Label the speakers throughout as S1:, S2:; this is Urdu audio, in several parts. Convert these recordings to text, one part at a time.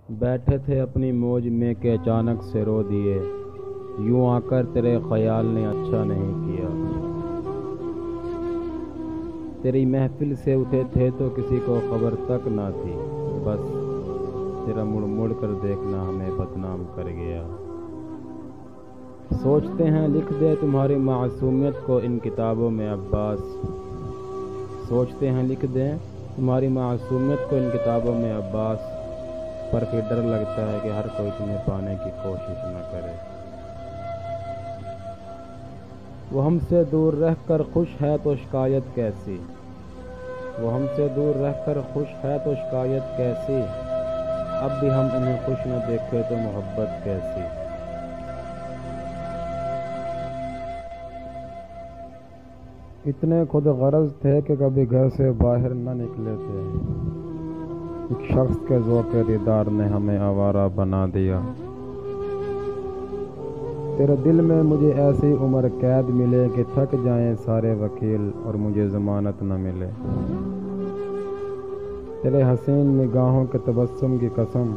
S1: بیٹھے تھے اپنی موج میں کہ اچانک سے رو دیے، یوں آ کر تیرے خیال نے اچھا نہیں کیا۔ تیری محفل سے اٹھے تھے تو کسی کو خبر تک نہ تھی، بس تیرا مڑ مڑ کر دیکھنا ہمیں بدنام کر گیا۔ سوچتے ہیں لکھ دے تمہاری معصومیت کو ان کتابوں میں عباس، سوچتے ہیں لکھ دیں تمہاری معصومیت کو ان کتابوں میں عباس، پر پھر ڈر لگتا ہے کہ ہر کوئی تمہیں پانے کی کوشش نہ کرے۔ وہ ہم سے دور رہ کر خوش ہے تو شکایت کیسی، وہ ہم سے دور رہ کر خوش ہے تو شکایت کیسی، اب بھی ہم انہیں خوش نہ دیکھے تو محبت کیسی۔ اتنے خود غرض تھے کہ کبھی گھر سے باہر نہ نکلے تھے، ایک شخص کے ذوق دیدار نے ہمیں آوارہ بنا دیا۔ تیرے دل میں مجھے ایسی عمر قید ملے کہ تھک جائیں سارے وکیل اور مجھے ضمانت نہ ملے۔ تیرے حسین نگاہوں کے تبسم کی قسم،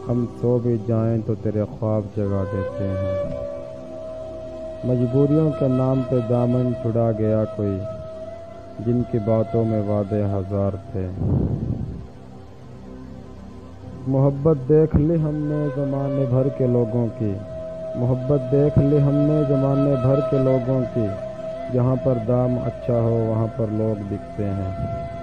S1: ہم سو بھی جائیں تو تیرے خواب جگا دیتے ہیں۔ مجبوریوں کے نام پہ دامن چھڑا گیا کوئی، جن کی باتوں میں وعدے ہزار تھے۔ محبت دیکھ لی ہم نے زمانے بھر کے لوگوں کی، محبت دیکھ لی ہم نے زمانے بھر کے لوگوں کی، جہاں پر دام اچھا ہو وہاں پر لوگ بکتے ہیں۔